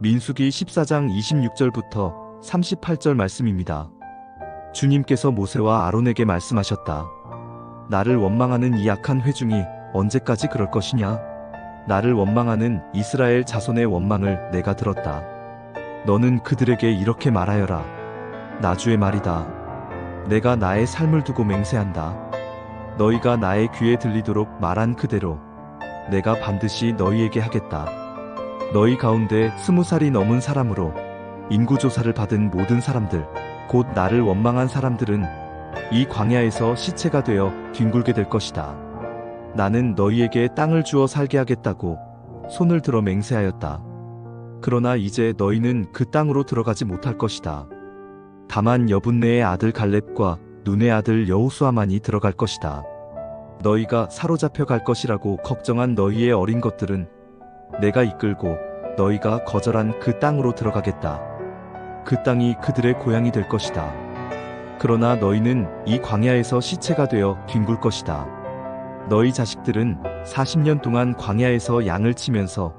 민수기 14장 26절부터 38절 말씀입니다. 주님께서 모세와 아론에게 말씀하셨다. 나를 원망하는 이 악한 회중이 언제까지 그럴 것이냐? 나를 원망하는 이스라엘 자손의 원망을 내가 들었다. 너는 그들에게 이렇게 말하여라. 나 주의 말이다. 내가 나의 삶을 두고 맹세한다. 너희가 나의 귀에 들리도록 말한 그대로 내가 반드시 너희에게 하겠다. 너희 가운데 20살이 넘은 사람으로 인구조사를 받은 모든 사람들, 곧 나를 원망한 사람들은 이 광야에서 시체가 되어 뒹굴게 될 것이다. 나는 너희에게 땅을 주어 살게 하겠다고 손을 들어 맹세하였다. 그러나 이제 너희는 그 땅으로 들어가지 못할 것이다. 다만 여분네의 아들 갈렙과 눈의 아들 여호수아만이 들어갈 것이다. 너희가 사로잡혀 갈 것이라고 걱정한 너희의 어린 것들은 내가 이끌고 너희가 거절한 그 땅으로 들어가겠다. 그 땅이 그들의 고향이 될 것이다. 그러나 너희는 이 광야에서 시체가 되어 뒹굴 것이다. 너희 자식들은 40년 동안 광야에서 양을 치면서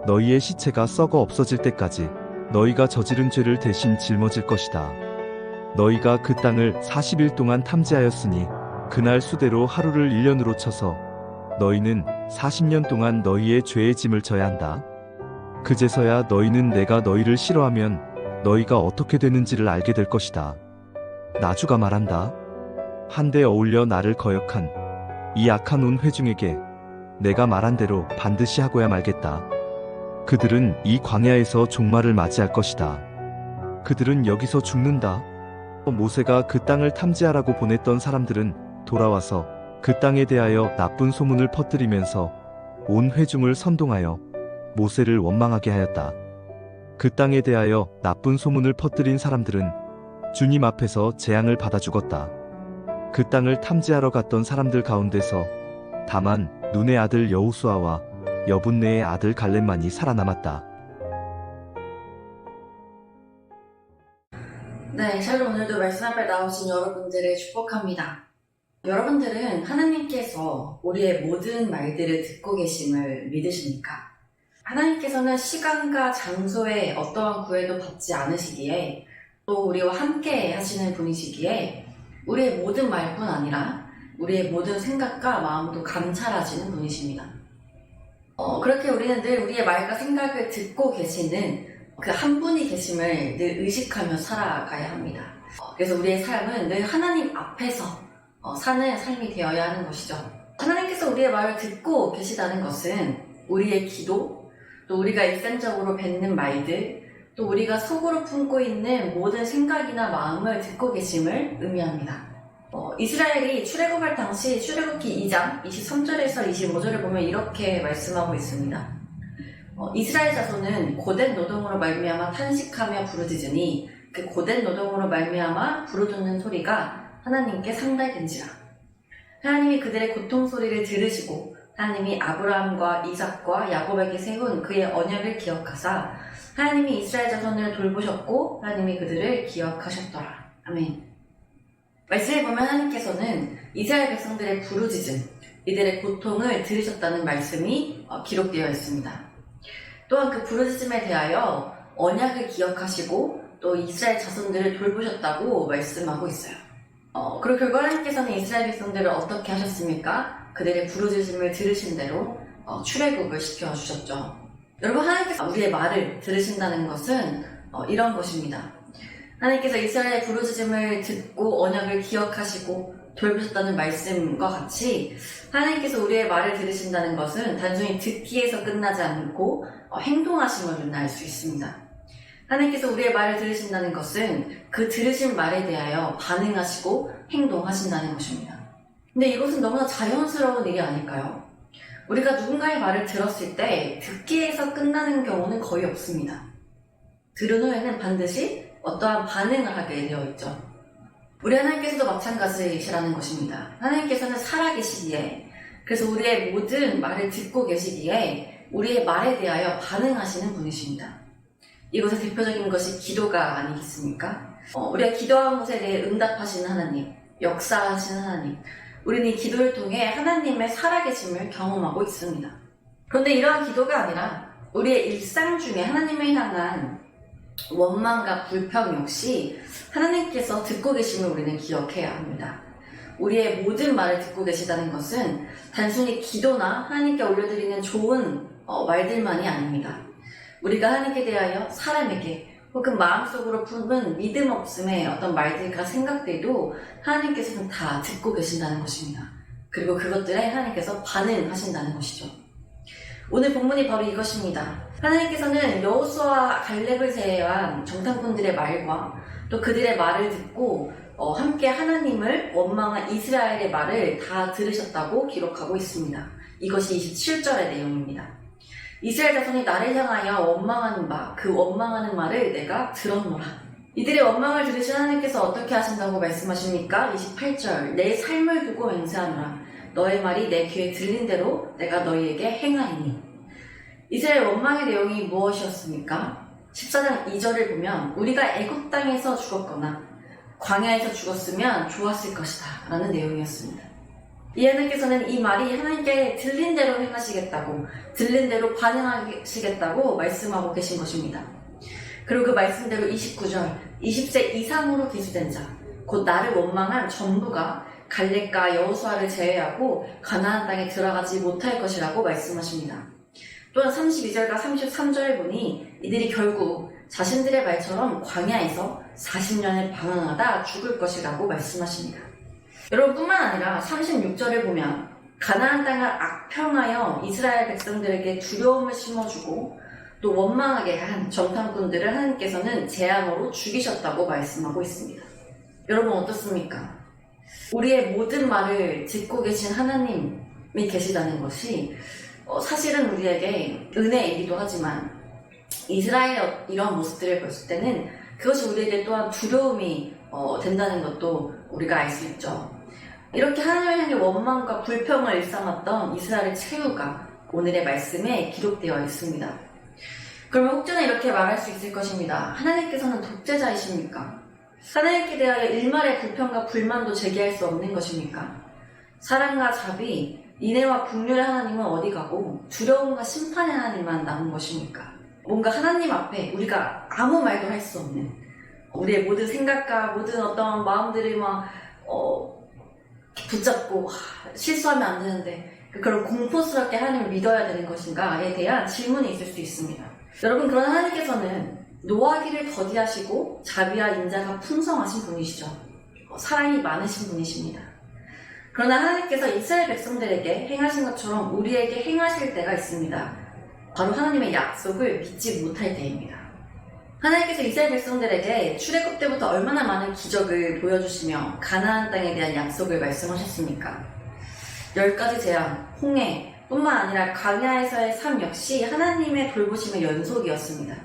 너희의 시체가 썩어 없어질 때까지 너희가 저지른 죄를 대신 짊어질 것이다. 너희가 그 땅을 40일 동안 탐지하였으니 그날 수대로 하루를 1년으로 쳐서 너희는 40년 동안 너희의 죄의 짐을 져야 한다. 그제서야 너희는 내가 너희를 싫어하면 너희가 어떻게 되는지를 알게 될 것이다. 나주가 말한다. 한데 어울려 나를 거역한 이 악한 온 회중에게 내가 말한 대로 반드시 하고야 말겠다. 그들은 이 광야에서 종말을 맞이할 것이다. 그들은 여기서 죽는다. 모세가 그 땅을 탐지하라고 보냈던 사람들은 돌아와서 그 땅에 대하여 나쁜 소문을 퍼뜨리면서 온 회중을 선동하여 모세를 원망하게 하였다. 그 땅에 대하여 나쁜 소문을 퍼뜨린 사람들은 주님 앞에서 재앙을 받아 죽었다. 그 땅을 탐지하러 갔던 사람들 가운데서 다만 눈의 아들 여호수아와 여분네의 아들 갈렙만이 살아남았다. 네, 샬롬. 오늘도 말씀 앞에 나오신 여러분들을 축복합니다. 여러분들은 하나님께서 우리의 모든 말들을 듣고 계심을 믿으십니까? 하나님께서는 시간과 장소에 어떠한 구애도 받지 않으시기에 또 우리와 함께 하시는 분이시기에 우리의 모든 말뿐 아니라 우리의 모든 생각과 마음도 감찰하시는 분이십니다. 그렇게 우리는 늘 우리의 말과 생각을 듣고 계시는 그 한 분이 계심을 늘 의식하며 살아가야 합니다. 그래서 우리의 삶은 늘 하나님 앞에서 사는 삶이 되어야 하는 것이죠. 하나님께서 우리의 말을 듣고 계시다는 것은 우리의 기도, 또 우리가 일상적으로 뱉는 말들, 또 우리가 속으로 품고 있는 모든 생각이나 마음을 듣고 계심을 의미합니다. 이스라엘이 출애굽할 당시 출애굽기 2장 23절에서 25절을 보면 이렇게 말씀하고 있습니다. 이스라엘 자손은 고된 노동으로 말미암아 탄식하며 부르짖으니 그 고된 노동으로 말미암아 부르짖는 소리가 하나님께 상달된지라. 하나님이 그들의 고통 소리를 들으시고 하나님이 아브라함과 이삭과 야곱에게 세운 그의 언약을 기억하사 하나님이 이스라엘 자손을 돌보셨고 하나님이 그들을 기억하셨더라. 아멘. 말씀에 보면 하나님께서는 이스라엘 백성들의 부르짖음, 이들의 고통을 들으셨다는 말씀이 기록되어 있습니다. 또한 그 부르짖음에 대하여 언약을 기억하시고 또 이스라엘 자손들을 돌보셨다고 말씀하고 있어요. 그리고 결국 하나님께서는 이스라엘 백성들을 어떻게 하셨습니까? 그들의 부르짖음을 들으신 대로 출애굽을 시켜주셨죠. 여러분, 하나님께서 우리의 말을 들으신다는 것은 이런 것입니다. 하나님께서 이스라엘의 부르짖음을 듣고 언약을 기억하시고 돌보셨다는 말씀과 같이 하나님께서 우리의 말을 들으신다는 것은 단순히 듣기에서 끝나지 않고 행동하심을 우리는 알 수 있습니다. 하나님께서 우리의 말을 들으신다는 것은 그 들으신 말에 대하여 반응하시고 행동하신다는 것입니다. 근데 이것은 너무나 자연스러운 일이 아닐까요? 우리가 누군가의 말을 들었을 때 듣기에서 끝나는 경우는 거의 없습니다. 들은 후에는 반드시 어떠한 반응을 하게 되어 있죠. 우리 하나님께서도 마찬가지시라는 것입니다. 하나님께서는 살아계시기에, 그래서 우리의 모든 말을 듣고 계시기에 우리의 말에 대하여 반응하시는 분이십니다. 이것의 대표적인 것이 기도가 아니겠습니까? 우리가 기도한 것에 대해 응답하시는 하나님, 역사하시는 하나님, 우리는 이 기도를 통해 하나님의 살아계심을 경험하고 있습니다. 그런데 이러한 기도가 아니라 우리의 일상 중에 하나님을 향한 원망과 불평 역시 하나님께서 듣고 계심을 우리는 기억해야 합니다. 우리의 모든 말을 듣고 계시다는 것은 단순히 기도나 하나님께 올려드리는 좋은 말들만이 아닙니다. 우리가 하나님께 대하여 사람에게 혹은 마음속으로 품은 믿음 없음의 어떤 말들과 생각들도 하나님께서는 다 듣고 계신다는 것입니다. 그리고 그것들에 하나님께서 반응하신다는 것이죠. 오늘 본문이 바로 이것입니다. 하나님께서는 여호수아와 갈렙을 제외한 정탐꾼들의 말과 또 그들의 말을 듣고 함께 하나님을 원망한 이스라엘의 말을 다 들으셨다고 기록하고 있습니다. 이것이 27절의 내용입니다. 이스라엘 자손이 나를 향하여 원망하는 그 원망하는 말을 내가 들었노라. 이들의 원망을 들으신 하나님께서 어떻게 하신다고 말씀하십니까? 28절 내 삶을 두고 맹세하노라. 너의 말이 내 귀에 들린 대로 내가 너희에게 행하리니. 이스라엘 원망의 내용이 무엇이었습니까? 14장 2절을 보면 우리가 애굽 땅에서 죽었거나 광야에서 죽었으면 좋았을 것이다 라는 내용이었습니다. 이 하나님께서는 이 말이 하나님께 들린 대로 행하시겠다고, 들린 대로 반응하시겠다고 말씀하고 계신 것입니다. 그리고 그 말씀대로 29절 20세 이상으로 기수된 자, 곧 나를 원망한 전부가 갈렙과 여호수아를 제외하고 가나안 땅에 들어가지 못할 것이라고 말씀하십니다. 또한 32절과 33절을 보니 이들이 결국 자신들의 말처럼 광야에서 40년을 방황하다 죽을 것이라고 말씀하십니다. 여러분 뿐만 아니라 36절을 보면 가나안 땅을 악평하여 이스라엘 백성들에게 두려움을 심어주고 또 원망하게 한 정탐꾼들을 하나님께서는 재앙으로 죽이셨다고 말씀하고 있습니다. 여러분 어떻습니까? 우리의 모든 말을 듣고 계신 하나님이 계시다는 것이 사실은 우리에게 은혜이기도 하지만 이스라엘의 이런 모습들을 봤을 때는 그것이 우리에게 또한 두려움이 된다는 것도 우리가 알 수 있죠. 이렇게 하나님을 향해 원망과 불평을 일삼았던 이스라엘의 최후가 오늘의 말씀에 기록되어 있습니다. 그러면 혹자나 이렇게 말할 수 있을 것입니다. 하나님께서는 독재자이십니까? 하나님께 대하여 일말의 불평과 불만도 제기할 수 없는 것입니까? 사랑과 자비, 인애와 긍휼의 하나님은 어디 가고 두려움과 심판의 하나님만 남은 것입니까? 뭔가 하나님 앞에 우리가 아무 말도 할 수 없는 우리의 모든 생각과 모든 어떤 마음들을 붙잡고 실수하면 안 되는데 그런 공포스럽게 하나님을 믿어야 되는 것인가에 대한 질문이 있을 수 있습니다. 여러분 그러나 하나님께서는 노하기를 더디하시고 자비와 인자가 풍성하신 분이시죠. 사랑이 많으신 분이십니다. 그러나 하나님께서 이스라엘 백성들에게 행하신 것처럼 우리에게 행하실 때가 있습니다. 바로 하나님의 약속을 믿지 못할 때입니다. 하나님께서 이스라엘 백성들에게 출애굽 때부터 얼마나 많은 기적을 보여주시며 가나안 땅에 대한 약속을 말씀하셨습니까? 10가지 재앙, 홍해 뿐만 아니라 광야에서의 삶 역시 하나님의 돌보심의 연속이었습니다.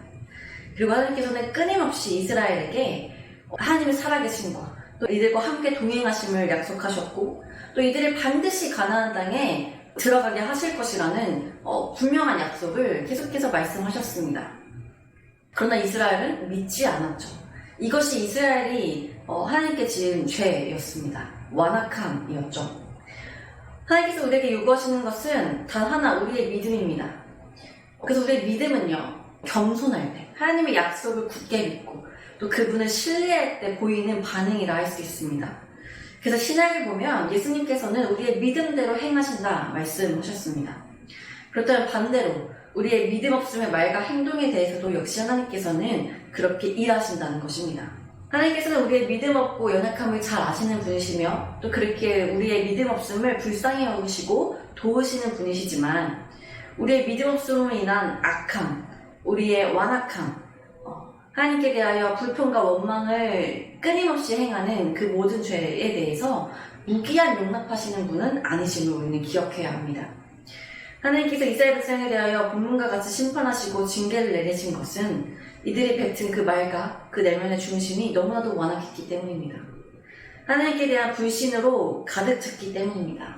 그리고 하나님께서는 끊임없이 이스라엘에게 하나님의 살아계심과 또 이들과 함께 동행하심을 약속하셨고 또 이들을 반드시 가나안 땅에 들어가게 하실 것이라는 분명한 약속을 계속해서 말씀하셨습니다. 그러나 이스라엘은 믿지 않았죠. 이것이 이스라엘이 하나님께 지은 죄였습니다. 완악함이었죠. 하나님께서 우리에게 요구하시는 것은 단 하나, 우리의 믿음입니다. 그래서 우리의 믿음은요, 겸손할 때, 하나님의 약속을 굳게 믿고 또 그분을 신뢰할 때 보이는 반응이라 할 수 있습니다. 그래서 신약을 보면 예수님께서는 우리의 믿음대로 행하신다 말씀하셨습니다. 그렇다면 반대로 우리의 믿음 없음의 말과 행동에 대해서도 역시 하나님께서는 그렇게 일하신다는 것입니다. 하나님께서는 우리의 믿음 없고 연약함을 잘 아시는 분이시며 또 그렇게 우리의 믿음 없음을 불쌍히 여기시고 도우시는 분이시지만 우리의 믿음 없음으로 인한 악함, 우리의 완악함, 하나님께 대하여 불평과 원망을 끊임없이 행하는 그 모든 죄에 대해서 무기한 용납하시는 분은 아니심을 우리는 기억해야 합니다. 하나님께서 이스라엘 백성에 대하여 본문과 같이 심판하시고 징계를 내리신 것은 이들이 뱉은 그 말과 그 내면의 중심이 너무나도 완악했기 때문입니다. 하나님께 대한 불신으로 가득 찼기 때문입니다.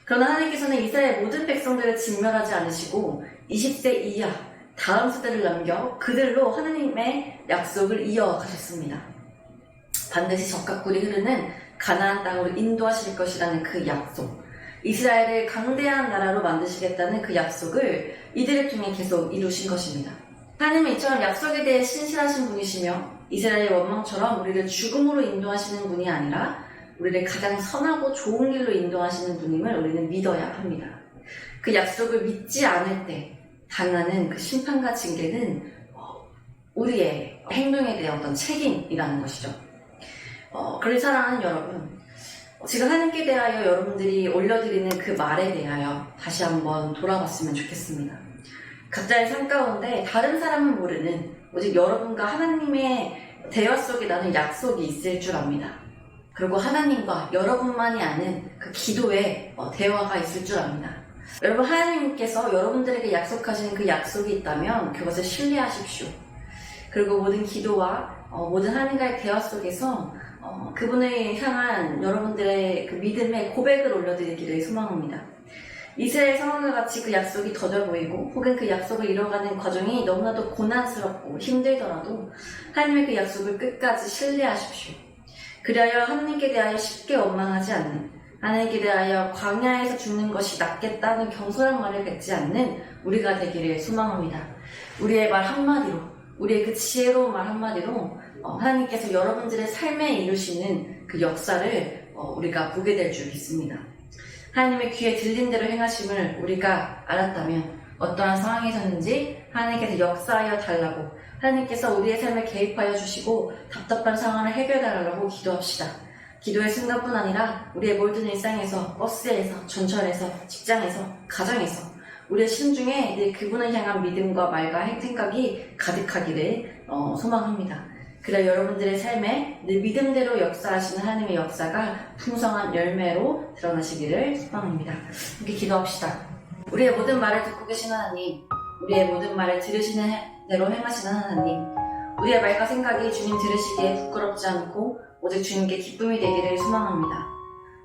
그러나 하나님께서는 이스라엘 모든 백성들을 진멸하지 않으시고 20세 이하 다음 세대를 남겨 그들로 하나님의 약속을 이어가셨습니다. 반드시 젖과 꿀이 흐르는 가나안 땅으로 인도하실 것이라는 그 약속, 이스라엘을 강대한 나라로 만드시겠다는 그 약속을 이들을 통해 계속 이루신 것입니다. 하나님은 이처럼 약속에 대해 신실하신 분이시며 이스라엘의 원망처럼 우리를 죽음으로 인도하시는 분이 아니라 우리를 가장 선하고 좋은 길로 인도하시는 분임을 우리는 믿어야 합니다. 그 약속을 믿지 않을 때 당하는 그 심판과 징계는 우리의 행동에 대한 어떤 책임이라는 것이죠. 그를 사랑하는 여러분, 지금 하나님께 대하여 여러분들이 올려드리는 그 말에 대하여 다시 한번 돌아봤으면 좋겠습니다. 각자의 삶 가운데 다른 사람은 모르는 오직 여러분과 하나님의 대화 속에 나는 약속이 있을 줄 압니다. 그리고 하나님과 여러분만이 아는 그 기도의 대화가 있을 줄 압니다. 여러분, 하나님께서 여러분들에게 약속하시는 그 약속이 있다면 그것을 신뢰하십시오. 그리고 모든 기도와 모든 하나님과의 대화 속에서 그분을 향한 여러분들의 그 믿음의 고백을 올려드리기를 소망합니다. 이스라엘 상황과 같이 그 약속이 더뎌 보이고 혹은 그 약속을 이뤄가는 과정이 너무나도 고난스럽고 힘들더라도 하나님의 그 약속을 끝까지 신뢰하십시오. 그리하여 하나님께 대하여 쉽게 원망하지 않는, 하나님께 대하여 광야에서 죽는 것이 낫겠다는 경솔한 말을 뱉지 않는 우리가 되기를 소망합니다. 우리의 말 한마디로, 우리의 그 지혜로운 말 한마디로 하나님께서 여러분들의 삶에 이루시는 그 역사를 우리가 보게 될 줄 믿습니다. 하나님의 귀에 들린 대로 행하심을 우리가 알았다면 어떠한 상황에서는지 하나님께서 역사하여 달라고, 하나님께서 우리의 삶에 개입하여 주시고 답답한 상황을 해결해달라고 기도합시다. 기도의 순간뿐 아니라 우리의 모든 일상에서, 버스에서, 전철에서, 직장에서, 가정에서 우리의 심중에 늘 그분을 향한 믿음과 말과 생각이 가득하기를 소망합니다. 그래 여러분들의 삶에 늘 믿음대로 역사하시는 하나님의 역사가 풍성한 열매로 드러나시기를 소망합니다. 함께 기도합시다. 우리의 모든 말을 듣고 계신 하나님, 우리의 모든 말을 들으시는 대로 행하시는 하나님, 우리의 말과 생각이 주님 들으시기에 부끄럽지 않고 오직 주님께 기쁨이 되기를 소망합니다.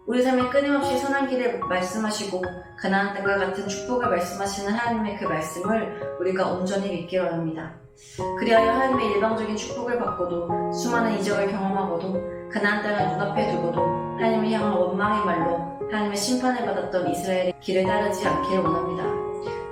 우리 삶에 끊임없이 선한 길을 말씀하시고 가나안 땅과 같은 축복을 말씀하시는 하나님의 그 말씀을 우리가 온전히 믿기로 합니다. 그리하여 하나님의 일방적인 축복을 받고도 수많은 이적을 경험하고도 가나안 땅을 눈앞에 두고도 하나님을 향한 원망의 말로 하나님의 심판을 받았던 이스라엘의 길을 따르지 않기를 원합니다.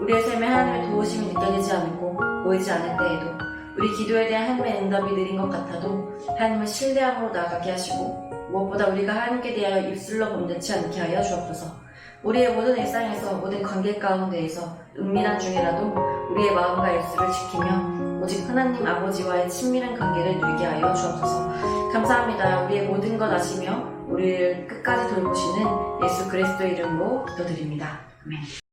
우리의 삶에 하나님의 도우심이 느껴지지 않고 보이지 않을 때에도 우리 기도에 대한 하나님의 응답이 느린 것 같아도 하나님을 신뢰함으로 나아가게 하시고 무엇보다 우리가 하나님께 대하여 입술로 범죄치 않게 하여 주옵소서. 우리의 모든 일상에서 모든 관계 가운데에서 은밀한 중이라도 우리의 마음과 입술을 지키며 오직 하나님 아버지와의 친밀한 관계를 누리게 하여 주옵소서. 감사합니다. 우리의 모든 것 아시며 우리를 끝까지 돌보시는 예수 그리스도의 이름으로 기도드립니다. 아멘.